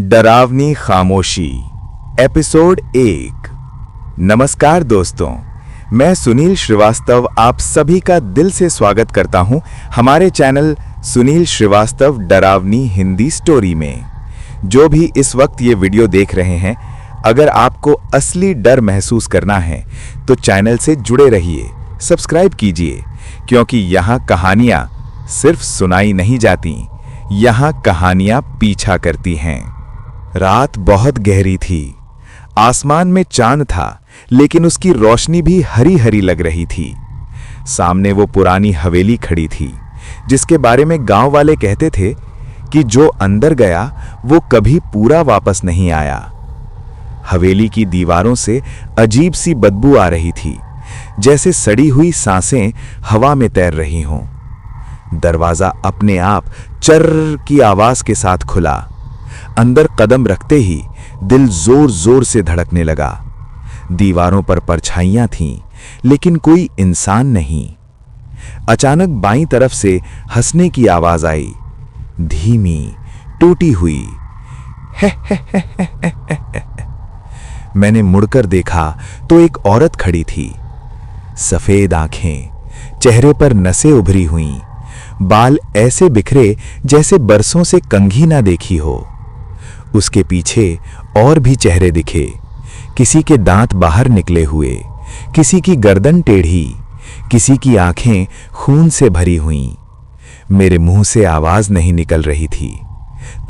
डरावनी खामोशी एपिसोड 1। नमस्कार दोस्तों, मैं सुनील श्रीवास्तव आप सभी का दिल से स्वागत करता हूं हमारे चैनल सुनील श्रीवास्तव डरावनी हिंदी स्टोरी में। जो भी इस वक्त ये वीडियो देख रहे हैं, अगर आपको असली डर महसूस करना है तो चैनल से जुड़े रहिए, सब्सक्राइब कीजिए, क्योंकि यहाँ कहानियाँ सिर्फ सुनाई नहीं जाती, यहाँ कहानियाँ पीछा करती हैं। रात बहुत गहरी थी। आसमान में चांद था, लेकिन उसकी रोशनी भी हरी हरी लग रही थी। सामने वो पुरानी हवेली खड़ी थी, जिसके बारे में गांव वाले कहते थे कि जो अंदर गया वो कभी पूरा वापस नहीं आया। हवेली की दीवारों से अजीब सी बदबू आ रही थी, जैसे सड़ी हुई सांसें हवा में तैर रही हों। दरवाजा अपने आप चर्र की आवाज के साथ खुला। अंदर कदम रखते ही दिल जोर जोर से धड़कने लगा। दीवारों पर परछाइयां थीं, लेकिन कोई इंसान नहीं। अचानक बाईं तरफ से हंसने की आवाज आई, धीमी, टूटी हुई। मैंने मुड़कर देखा तो एक औरत खड़ी थी। सफेद आंखें, चेहरे पर नसें उभरी हुईं, बाल ऐसे बिखरे जैसे बरसों से कंघी ना देखी हो। उसके पीछे और भी चेहरे दिखे, किसी के दांत बाहर निकले हुए, किसी की गर्दन टेढ़ी, किसी की आंखें खून से भरी हुईं। मेरे मुंह से आवाज नहीं निकल रही थी।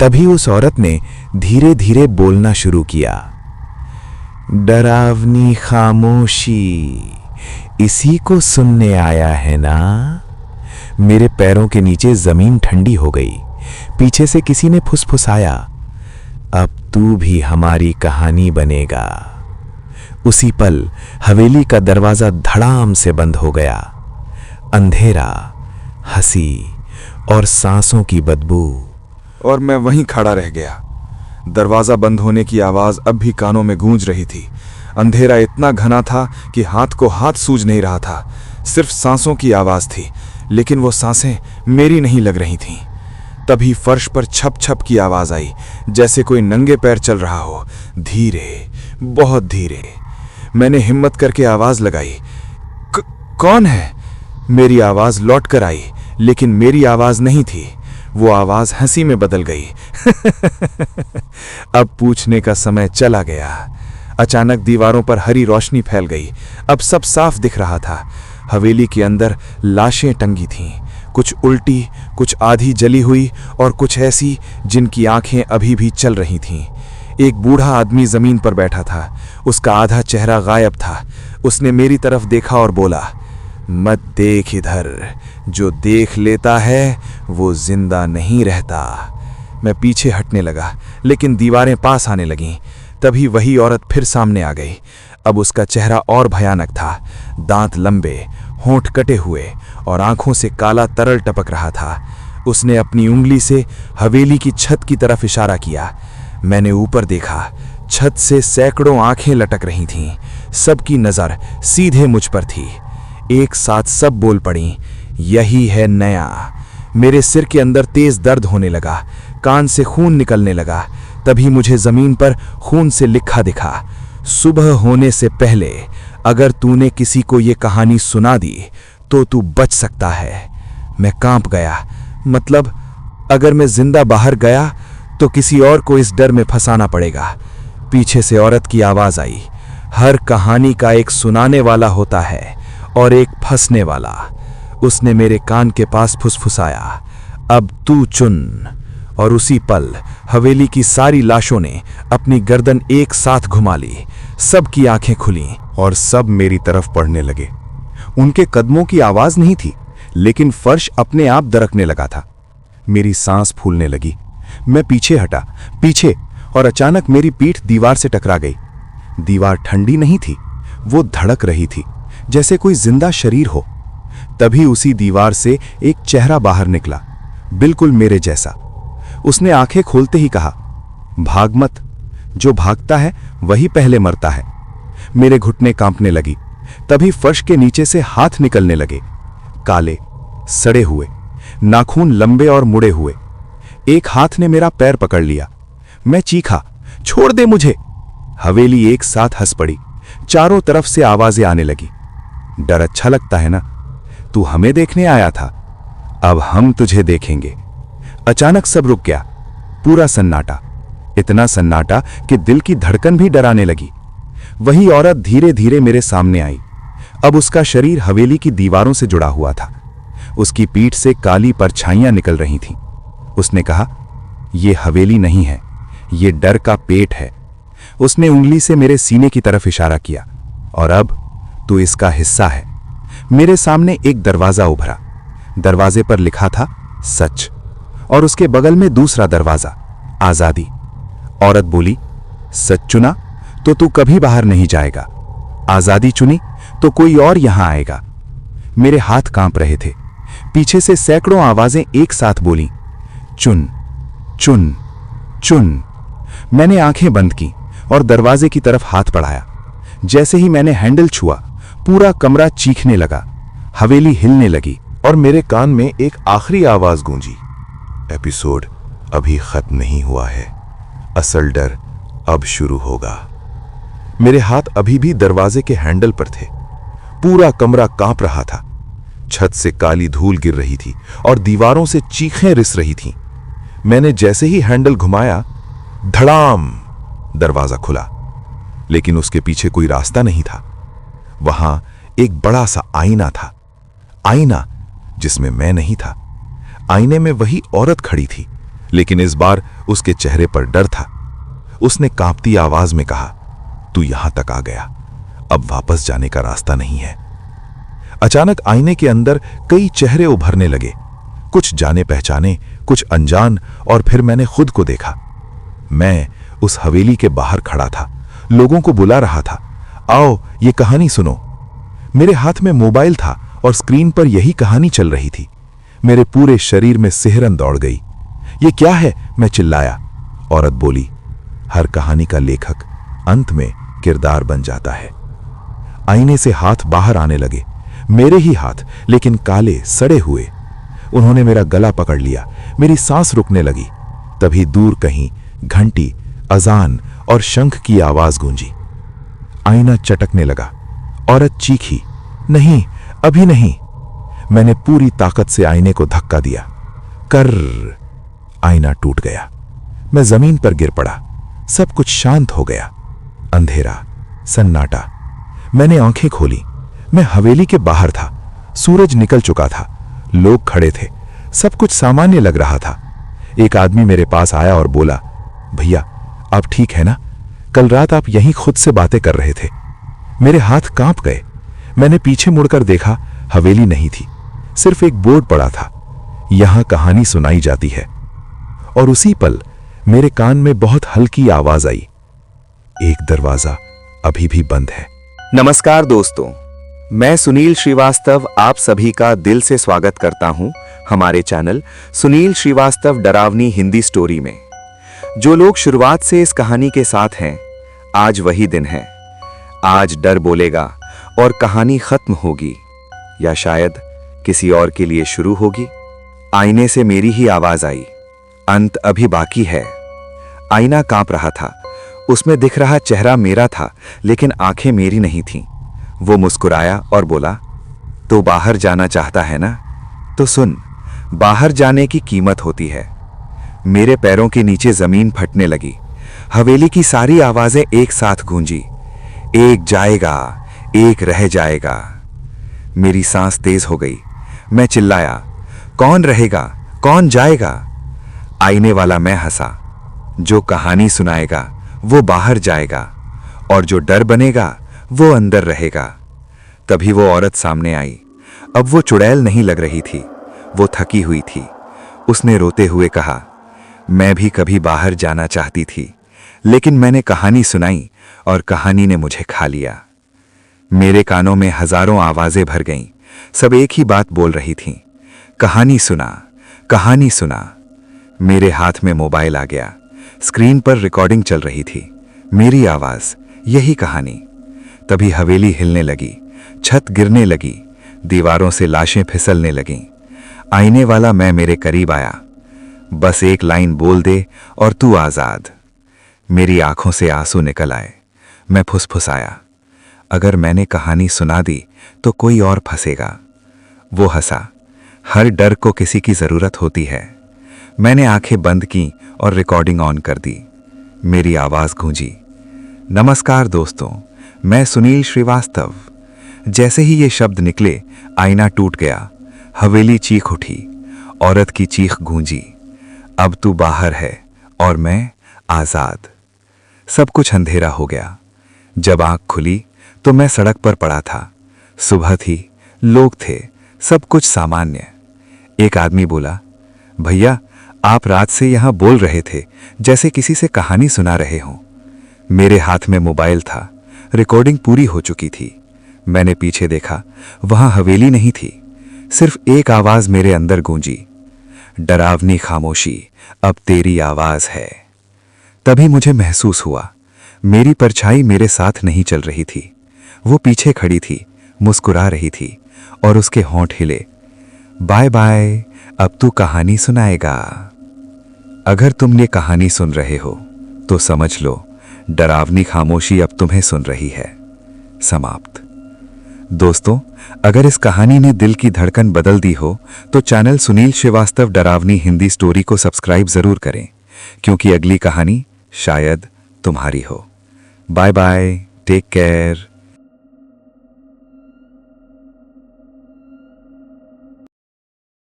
तभी उस औरत ने धीरे धीरे बोलना शुरू किया, डरावनी खामोशी, इसी को सुनने आया है ना? मेरे पैरों के नीचे जमीन ठंडी हो गई। पीछे से किसी ने फुसफुसाया, अब तू भी हमारी कहानी बनेगा। उसी पल हवेली का दरवाजा धड़ाम से बंद हो गया। अंधेरा, हंसी और सांसों की बदबू। और मैं वहीं खड़ा रह गया। दरवाजा बंद होने की आवाज अब भी कानों में गूंज रही थी। अंधेरा इतना घना था कि हाथ को हाथ सूझ नहीं रहा था। सिर्फ सांसों की आवाज थी, लेकिन वो सांसें मेरी नहीं लग रही थीं। तभी फर्श पर छप छप की आवाज आई, जैसे कोई नंगे पैर चल रहा हो, धीरे, बहुत धीरे। मैंने हिम्मत करके आवाज लगाई, कौन है? मेरी आवाज लौट कर आई, लेकिन मेरी आवाज नहीं थी। वो आवाज हंसी में बदल गई। अब पूछने का समय चला गया। अचानक दीवारों पर हरी रोशनी फैल गई। अब सब साफ दिख रहा था। हवेली के अंदर लाशें टंगी थीं, कुछ उल्टी, कुछ आधी जली हुई और कुछ ऐसी जिनकी आंखें अभी भी चल रही थीं। एक बूढ़ा आदमी जमीन पर बैठा था। उसका आधा चेहरा गायब था। उसने मेरी तरफ देखा और बोला, मत देख इधर, जो देख लेता है वो जिंदा नहीं रहता। मैं पीछे हटने लगा, लेकिन दीवारें पास आने लगीं। तभी वही औरत फिर सामने आ गई। अब उसका चेहरा और भयानक था। दांत लंबे, होंठ कटे हुए और आंखों से काला तरल टपक रहा था। उसने अपनी उंगली से हवेली की छत की तरफ इशारा किया। मैंने ऊपर देखा। छत से सैकड़ों आंखें लटक रही थीं। सबकी नजर सीधे मुझ पर थी। एक साथ सब बोल पड़ी, यही है नया। मेरे सिर के अंदर तेज दर्द होने लगा, कान से खून निकलने लगा। तभी मुझे जमीन पर खून से लिखा दिखा, सुबह होने से पहले अगर तूने किसी को ये कहानी सुना दी तो तू बच सकता है। मैं कांप गया। मतलब अगर मैं जिंदा बाहर गया तो किसी और को इस डर में फंसाना पड़ेगा। पीछे से औरत की आवाज आई, हर कहानी का एक सुनाने वाला होता है और एक फंसने वाला। उसने मेरे कान के पास फुसफुसाया, अब तू चुन। और उसी पल हवेली की सारी लाशों ने अपनी गर्दन एक साथ घुमा ली। सबकी आंखें खुली और सब मेरी तरफ पढ़ने लगे। उनके कदमों की आवाज नहीं थी, लेकिन फर्श अपने आप दरकने लगा था। मेरी सांस फूलने लगी। मैं पीछे हटा, पीछे, और अचानक मेरी पीठ दीवार से टकरा गई। दीवार ठंडी नहीं थी, वो धड़क रही थी, जैसे कोई जिंदा शरीर हो। तभी उसी दीवार से एक चेहरा बाहर निकला, बिल्कुल मेरे जैसा। उसने आंखें खोलते ही कहा, भाग मत, जो भागता है वही पहले मरता है। मेरे घुटने कांपने लगी। तभी फर्श के नीचे से हाथ निकलने लगे, काले, सड़े हुए, नाखून लंबे और मुड़े हुए। एक हाथ ने मेरा पैर पकड़ लिया। मैं चीखा, छोड़ दे मुझे। हवेली एक साथ हंस पड़ी। चारों तरफ से आवाजें आने लगी। डर अच्छा लगता है ना? तू हमें देखने आया था, अब हम तुझे देखेंगे। अचानक सब रुक गया। पूरा सन्नाटा, इतना सन्नाटा कि दिल की धड़कन भी डराने लगी। वही औरत धीरे धीरे मेरे सामने आई। अब उसका शरीर हवेली की दीवारों से जुड़ा हुआ था। उसकी पीठ से काली परछाइयां निकल रही थीं। उसने कहा, यह हवेली नहीं है, यह डर का पेट है। उसने उंगली से मेरे सीने की तरफ इशारा किया। और अब तू इसका हिस्सा है। मेरे सामने एक दरवाजा उभरा। दरवाजे पर लिखा था सच, और उसके बगल में दूसरा दरवाजा, आजादी। औरत बोली, सच चुना तो तू कभी बाहर नहीं जाएगा, आजादी चुनी तो कोई और यहां आएगा। मेरे हाथ कांप रहे थे। पीछे से सैकड़ों आवाजें एक साथ बोली, चुन चुन चुन। मैंने आंखें बंद की और दरवाजे की तरफ हाथ बढ़ाया। जैसे ही मैंने हैंडल छुआ, पूरा कमरा चीखने लगा, हवेली हिलने लगी और मेरे कान में एक आखिरी आवाज गूंजी, एपिसोड अभी खत्म नहीं हुआ है, असल डर अब शुरू होगा। मेरे हाथ अभी भी दरवाजे के हैंडल पर थे। पूरा कमरा कांप रहा था। छत से काली धूल गिर रही थी और दीवारों से चीखें रिस रही थीं। मैंने जैसे ही हैंडल घुमाया, धड़ाम, दरवाजा खुला। लेकिन उसके पीछे कोई रास्ता नहीं था। वहां एक बड़ा सा आईना था। आईना जिसमें मैं नहीं था। आईने में वही औरत खड़ी थी, लेकिन इस बार उसके चेहरे पर डर था। उसने कांपती आवाज में कहा, तू यहां तक आ गया, अब वापस जाने का रास्ता नहीं है। अचानक आईने के अंदर कई चेहरे उभरने लगे, कुछ जाने पहचाने, कुछ अनजान, और फिर मैंने खुद को देखा। मैं उस हवेली के बाहर खड़ा था, लोगों को बुला रहा था, आओ ये कहानी सुनो। मेरे हाथ में मोबाइल था और स्क्रीन पर यही कहानी चल रही थी। मेरे पूरे शरीर में सिहरन दौड़ गई। ये क्या है? मैं चिल्लाया। औरत बोली, हर कहानी का लेखक अंत में किरदार बन जाता है। आईने से हाथ बाहर आने लगे, मेरे ही हाथ, लेकिन काले सड़े हुए। उन्होंने मेरा गला पकड़ लिया। मेरी सांस रुकने लगी। तभी दूर कहीं घंटी, अजान और शंख की आवाज गूंजी। आईना चटकने लगा। औरत चीखी, नहीं, अभी नहीं। मैंने पूरी ताकत से आईने को धक्का दिया। कर्र, आईना टूट गया। मैं जमीन पर गिर पड़ा। सब कुछ शांत हो गया। अंधेरा, सन्नाटा। मैंने आंखें खोली। मैं हवेली के बाहर था। सूरज निकल चुका था। लोग खड़े थे। सब कुछ सामान्य लग रहा था। एक आदमी मेरे पास आया और बोला, भैया आप ठीक है ना? कल रात आप यहीं खुद से बातें कर रहे थे। मेरे हाथ कांप गए। मैंने पीछे मुड़कर देखा, हवेली नहीं थी, सिर्फ एक बोर्ड पड़ा था, यहां कहानी सुनाई जाती है। और उसी पल मेरे कान में बहुत हल्की आवाज आई, एक दरवाजा अभी भी बंद है। नमस्कार दोस्तों, मैं सुनील श्रीवास्तव आप सभी का दिल से स्वागत करता हूं हमारे चैनल सुनील श्रीवास्तव डरावनी हिंदी स्टोरी में। जो लोग शुरुआत से इस कहानी के साथ हैं, आज वही दिन है। आज डर बोलेगा और कहानी खत्म होगी, या शायद किसी और के लिए शुरू होगी। आईने से मेरी ही आवाज आई, अंत अभी बाकी है। आईना कांप रहा था। उसमें दिख रहा चेहरा मेरा था, लेकिन आंखें मेरी नहीं थीं। वो मुस्कुराया और बोला, तो बाहर जाना चाहता है ना? तो सुन, बाहर जाने की कीमत होती है। मेरे पैरों के नीचे जमीन फटने लगी। हवेली की सारी आवाजें एक साथ गूंजी, एक जाएगा, एक रह जाएगा। मेरी सांस तेज हो गई। मैं चिल्लाया, कौन रहेगा, कौन जाएगा? आईने वाला मैं हंसा। जो कहानी सुनाएगा वो बाहर जाएगा, और जो डर बनेगा वो अंदर रहेगा। तभी वो औरत सामने आई। अब वो चुड़ैल नहीं लग रही थी, वो थकी हुई थी। उसने रोते हुए कहा, मैं भी कभी बाहर जाना चाहती थी, लेकिन मैंने कहानी सुनाई और कहानी ने मुझे खा लिया। मेरे कानों में हजारों आवाजें भर गईं। सब एक ही बात बोल रही थीं, कहानी सुना, कहानी सुना। मेरे हाथ में मोबाइल आ गया। स्क्रीन पर रिकॉर्डिंग चल रही थी, मेरी आवाज, यही कहानी। तभी हवेली हिलने लगी, छत गिरने लगी, दीवारों से लाशें फिसलने लगीं। आईने वाला मैं मेरे करीब आया। बस एक लाइन बोल दे और तू आजाद। मेरी आंखों से आंसू निकल आए। मैं फुसफुसाया, अगर मैंने कहानी सुना दी तो कोई और फंसेगा। वो हंसा, हर डर को किसी की जरूरत होती है। मैंने आंखें बंद की और रिकॉर्डिंग ऑन कर दी। मेरी आवाज गूंजी, नमस्कार दोस्तों, मैं सुनील श्रीवास्तव। जैसे ही ये शब्द निकले, आईना टूट गया, हवेली चीख उठी, औरत की चीख गूंजी, अब तू बाहर है और मैं आजाद। सब कुछ अंधेरा हो गया। जब आंख खुली तो मैं सड़क पर पड़ा था। सुबह थी, लोग थे, सब कुछ सामान्य। एक आदमी बोला, भैया आप रात से यहां बोल रहे थे जैसे किसी से कहानी सुना रहे हों। मेरे हाथ में मोबाइल था, रिकॉर्डिंग पूरी हो चुकी थी। मैंने पीछे देखा, वहां हवेली नहीं थी, सिर्फ एक आवाज मेरे अंदर गूंजी, डरावनी खामोशी, अब तेरी आवाज है। तभी मुझे महसूस हुआ, मेरी परछाई मेरे साथ नहीं चल रही थी। वो पीछे खड़ी थी, मुस्कुरा रही थी और उसके होंठ हिले, बाय बाय, अब तू कहानी सुनाएगा। अगर तुम ये कहानी सुन रहे हो तो समझ लो, डरावनी खामोशी अब तुम्हें सुन रही है। समाप्त। दोस्तों, अगर इस कहानी ने दिल की धड़कन बदल दी हो तो चैनल सुनील श्रीवास्तव डरावनी हिंदी स्टोरी को सब्सक्राइब जरूर करें, क्योंकि अगली कहानी शायद तुम्हारी हो। Bye bye, take care.